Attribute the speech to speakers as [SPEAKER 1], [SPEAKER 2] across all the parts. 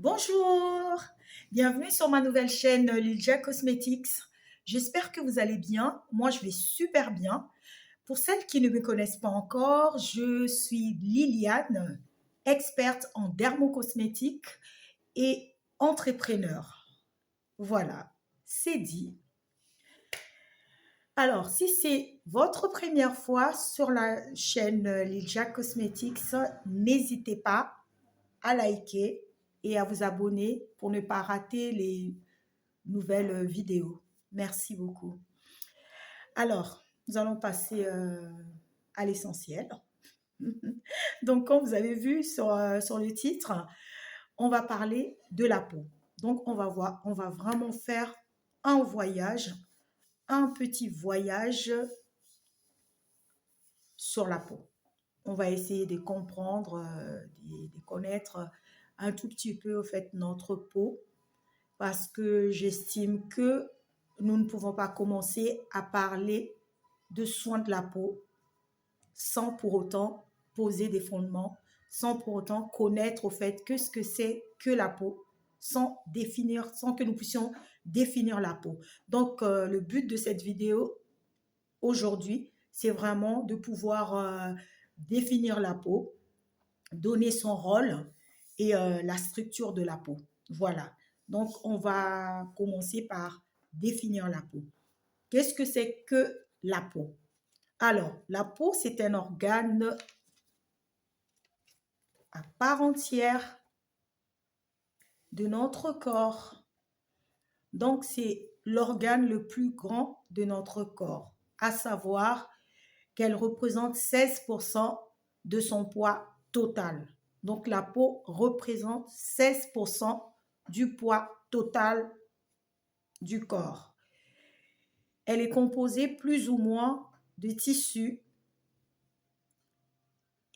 [SPEAKER 1] Bonjour, bienvenue sur ma nouvelle chaîne Lilja Cosmetics. J'espère que vous allez bien. Moi, je vais super bien. Pour celles qui ne me connaissent pas encore, je suis Liliane, experte en dermocosmétique et entrepreneur. Voilà, c'est dit. Alors, si c'est votre première fois sur la chaîne Lilja Cosmetics, n'hésitez pas à liker et à vous abonner pour ne pas rater les nouvelles vidéos. Merci beaucoup. Alors, nous allons passer à l'essentiel. Donc, comme vous avez vu sur le titre, on va parler de la peau. Donc, on va vraiment faire un voyage, un petit voyage sur la peau. On va essayer de comprendre, de connaître un tout petit peu au fait notre peau parce que j'estime que nous ne pouvons pas commencer à parler de soins de la peau sans pour autant poser des fondements, sans pour autant connaître au fait que ce que c'est que la peau, sans que nous puissions définir la peau. Donc, le but de cette vidéo aujourd'hui, c'est vraiment de pouvoir définir la peau, donner son rôle et la structure de la peau. Voilà. Donc, on va commencer par définir la peau. Qu'est-ce que c'est que la peau? Alors, la peau, c'est un organe à part entière de notre corps. Donc, c'est l'organe le plus grand de notre corps, à savoir qu'elle représente 16% de son poids total. Donc, la peau représente 16% du poids total du corps. Elle est composée plus ou moins de tissus.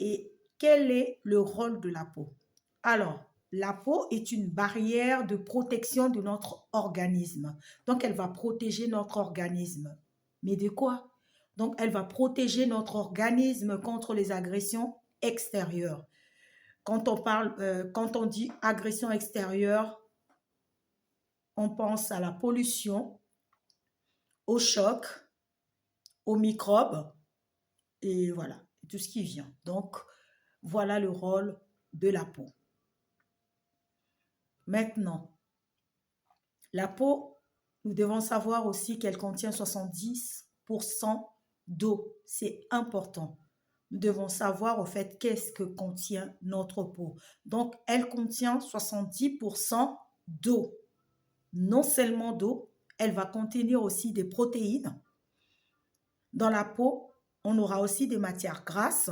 [SPEAKER 1] Et quel est le rôle de la peau? Alors, la peau est une barrière de protection de notre organisme. Donc, elle va protéger notre organisme. Mais de quoi? Donc, elle va protéger notre organisme contre les agressions extérieures. Quand on dit agression extérieure, on pense à la pollution, au choc, aux microbes et voilà, tout ce qui vient. Donc, voilà le rôle de la peau. Maintenant, la peau, nous devons savoir aussi qu'elle contient 70% d'eau. C'est important. Nous devons savoir au fait qu'est-ce que contient notre peau. Donc, elle contient 70% d'eau. Non seulement d'eau, elle va contenir aussi des protéines. Dans la peau, on aura aussi des matières grasses,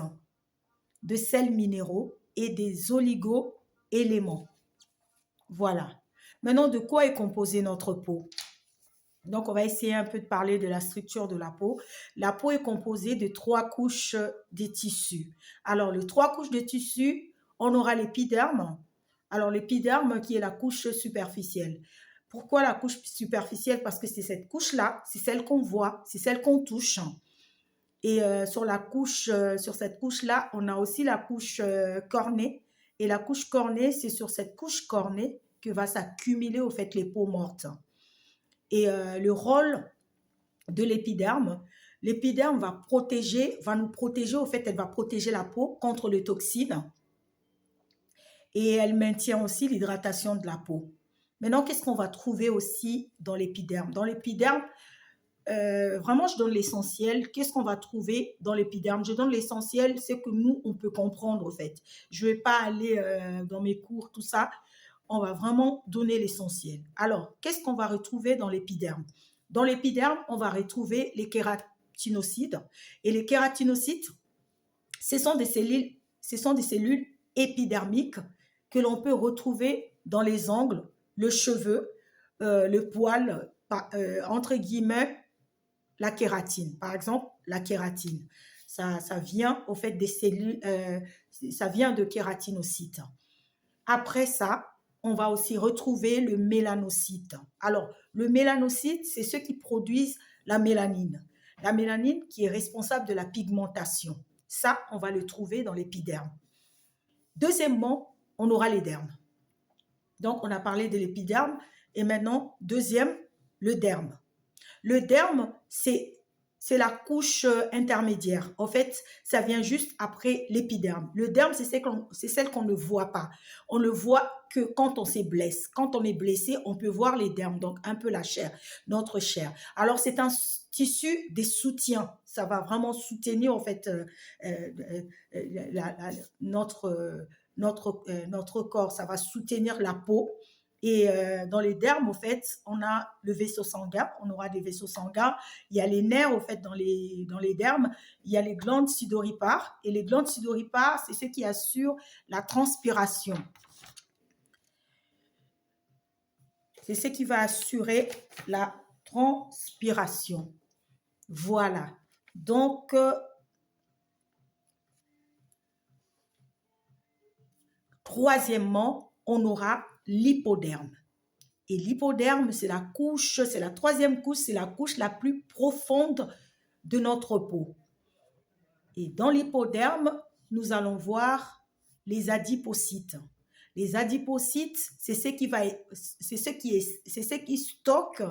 [SPEAKER 1] de sels minéraux et des oligo-éléments. Voilà. Maintenant, de quoi est composée notre peau? Donc, on va essayer un peu de parler de la structure de la peau. La peau est composée de 3 couches de tissus. Alors, les 3 couches de tissus, on aura l'épiderme. Alors, l'épiderme qui est la couche superficielle. Pourquoi la couche superficielle? Parce que c'est cette couche-là, c'est celle qu'on voit, c'est celle qu'on touche. Et sur cette couche-là, on a aussi la couche cornée. Et la couche cornée, c'est sur cette couche cornée que va s'accumuler au fait les peaux mortes. Et le rôle de l'épiderme va nous protéger, au fait, elle va protéger la peau contre les toxines. Et elle maintient aussi l'hydratation de la peau. Maintenant, qu'est-ce qu'on va trouver aussi dans l'épiderme? Dans l'épiderme, vraiment, je donne l'essentiel. Qu'est-ce qu'on va trouver dans l'épiderme? Je donne l'essentiel, c'est que nous, on peut comprendre, en fait. Je ne vais pas aller dans mes cours, tout ça. On va vraiment donner l'essentiel. Alors, qu'est-ce qu'on va retrouver dans l'épiderme? Dans l'épiderme, on va retrouver les kératinocytes. Et les kératinocytes, ce sont des cellules épidermiques que l'on peut retrouver dans les ongles, le cheveu, le poil, entre guillemets, la kératine. Par exemple, la kératine. Ça vient au fait des cellules, ça vient de kératinocytes. Après ça, on va aussi retrouver le mélanocyte. Alors, le mélanocyte, c'est ceux qui produisent la mélanine. La mélanine qui est responsable de la pigmentation. Ça, on va le trouver dans l'épiderme. Deuxièmement, on aura les dermes. Donc, on a parlé de l'épiderme. Et maintenant, deuxième, le derme. Le derme, c'est la couche intermédiaire. En fait, ça vient juste après l'épiderme. Le derme, c'est celle qu'on ne voit pas. On ne voit que quand on se blesse. Quand on est blessé, on peut voir les dermes, donc un peu la chair, notre chair. Alors, c'est un tissu des soutiens. Ça va vraiment soutenir, en fait, notre corps. Ça va soutenir la peau. Et dans les dermes, au fait, on a le vaisseau sanguin, on aura des vaisseaux sanguins. Il y a les nerfs, au fait, dans les dermes. Il y a les glandes sudoripares. Et les glandes sudoripares, c'est ce qui assure la transpiration. C'est ce qui va assurer la transpiration. Voilà. Donc, troisièmement, on aura l'hypoderme. Et l'hypoderme, c'est la couche, c'est la troisième couche, c'est la couche la plus profonde de notre peau. Et dans l'hypoderme, nous allons voir les adipocytes. Les adipocytes, c'est ce qui stocke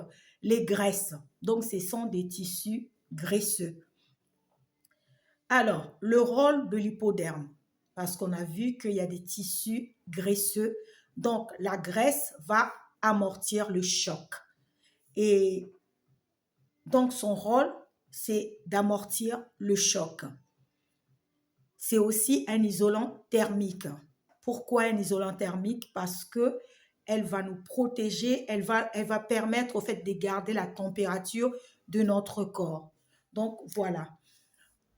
[SPEAKER 1] les graisses. Donc, ce sont des tissus graisseux. Alors, le rôle de l'hypoderme, parce qu'on a vu qu'il y a des tissus graisseux. Donc, la graisse va amortir le choc. Et donc, son rôle, c'est d'amortir le choc. C'est aussi un isolant thermique. Pourquoi un isolant thermique? Parce que elle va nous protéger, elle va permettre au fait de garder la température de notre corps. Donc, voilà.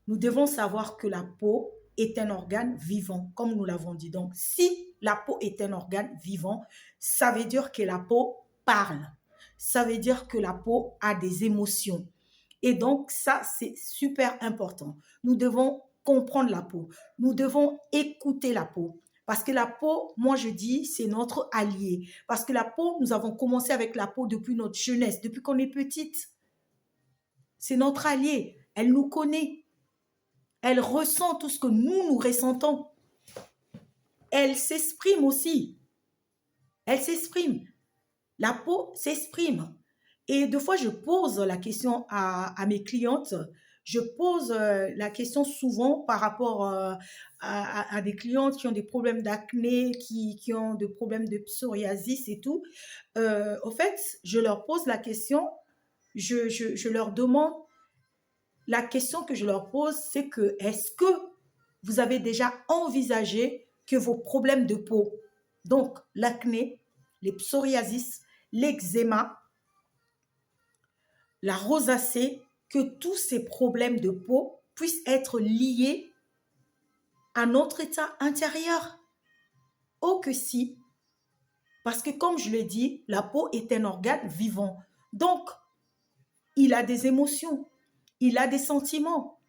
[SPEAKER 1] Nous devons savoir que la peau est un organe vivant, comme nous l'avons dit. Donc, si la peau est un organe vivant, ça veut dire que la peau parle. Ça veut dire que la peau a des émotions. Et donc, ça, c'est super important. Nous devons comprendre la peau. Nous devons écouter la peau. Parce que la peau, moi je dis, c'est notre allié. Parce que la peau, nous avons commencé avec la peau depuis notre jeunesse, depuis qu'on est petite. C'est notre allié. Elle nous connaît. Elle ressent tout ce que nous ressentons. Elle s'exprime aussi. Elle s'exprime. La peau s'exprime. Et des fois, je pose la question à mes clientes. Je pose la question souvent par rapport à des clientes qui ont des problèmes d'acné, qui ont des problèmes de psoriasis et tout. Au fait, je leur pose la question, je leur demande, la question que je leur pose, c'est que est-ce que vous avez déjà envisagé que vos problèmes de peau, donc l'acné, les psoriasis, l'eczéma, la rosacée, que tous ces problèmes de peau puissent être liés à notre état intérieur? Oh que si! Parce que comme je l'ai dit, la peau est un organe vivant. Donc, il a des émotions, il a des sentiments.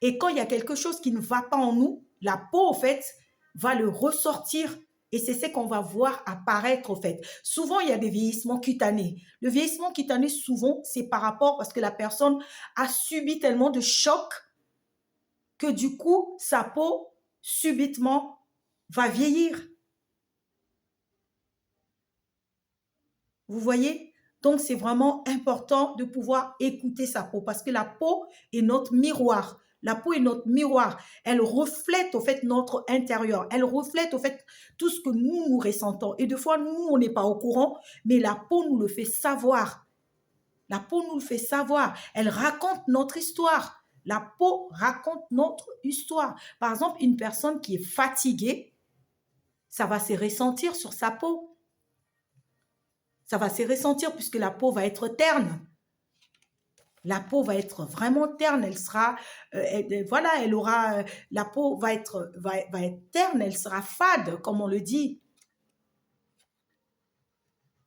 [SPEAKER 1] Et quand il y a quelque chose qui ne va pas en nous, la peau, en fait, va le ressortir. Et c'est ce qu'on va voir apparaître, en fait. Souvent, il y a des vieillissements cutanés. Le vieillissement cutané, souvent, c'est par rapport parce que la personne a subi tellement de chocs que du coup, sa peau, subitement, va vieillir. Vous voyez? Donc, c'est vraiment important de pouvoir écouter sa peau parce que la peau est notre miroir. La peau est notre miroir. Elle reflète au fait notre intérieur. Elle reflète au fait tout ce que nous ressentons. Et des fois, nous, on n'est pas au courant, mais la peau nous le fait savoir. La peau nous le fait savoir. Elle raconte notre histoire. La peau raconte notre histoire. Par exemple, une personne qui est fatiguée, ça va se ressentir sur sa peau. Ça va se ressentir puisque la peau va être terne. La peau va être vraiment terne, elle sera, voilà, elle aura, la peau va être terne, elle sera fade, comme on le dit.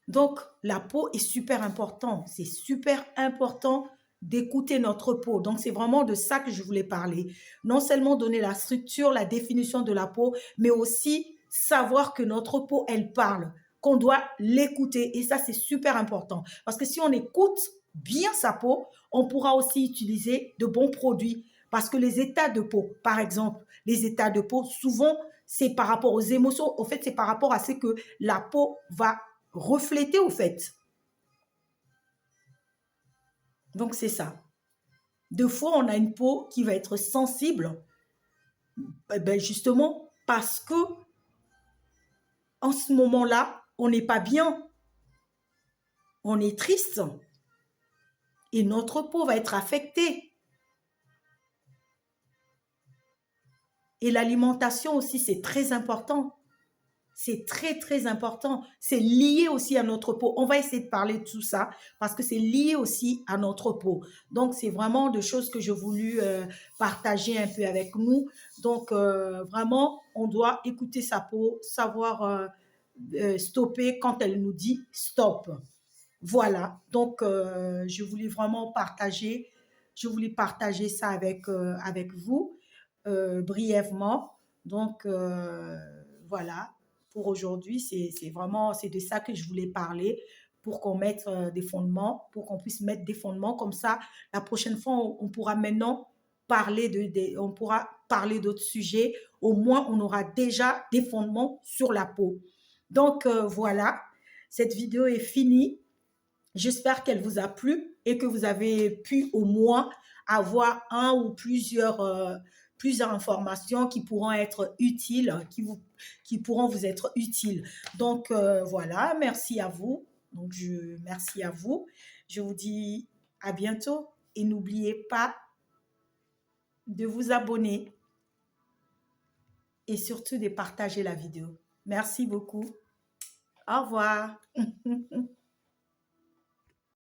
[SPEAKER 1] Donc, la peau est super important. C'est super important d'écouter notre peau. Donc, c'est vraiment de ça que je voulais parler. Non seulement donner la structure, la définition de la peau, mais aussi savoir que notre peau, elle parle, qu'on doit l'écouter. Et ça, c'est super important. Parce que si on écoute bien sa peau, on pourra aussi utiliser de bons produits. Parce que les états de peau, par exemple, les états de peau, souvent, c'est par rapport aux émotions. Au fait, c'est par rapport à ce que la peau va refléter, au fait. Donc, c'est ça. Deux fois, on a une peau qui va être sensible, ben justement parce que en ce moment-là, on n'est pas bien, on est triste et notre peau va être affectée. Et l'alimentation aussi, c'est très important. C'est très, très important. C'est lié aussi à notre peau. On va essayer de parler de tout ça parce que c'est lié aussi à notre peau. Donc, c'est vraiment des choses que j'ai voulu partager un peu avec nous. Donc, vraiment, on doit écouter sa peau, savoir stopper quand elle nous dit stop. Voilà. Donc, je voulais partager ça avec vous brièvement. Donc, voilà, pour aujourd'hui, c'est vraiment, c'est de ça que je voulais parler pour qu'on mette des fondements, pour qu'on puisse mettre des fondements. Comme ça, la prochaine fois, on pourra maintenant on pourra parler d'autres sujets. Au moins, on aura déjà des fondements sur la peau. Donc, voilà, cette vidéo est finie. J'espère qu'elle vous a plu et que vous avez pu au moins avoir un ou plusieurs informations qui pourront être utiles, qui pourront vous être utiles. Donc, voilà, merci à vous. Donc, merci à vous. Je vous dis à bientôt et n'oubliez pas de vous abonner et surtout de partager la vidéo. Merci beaucoup. Au revoir.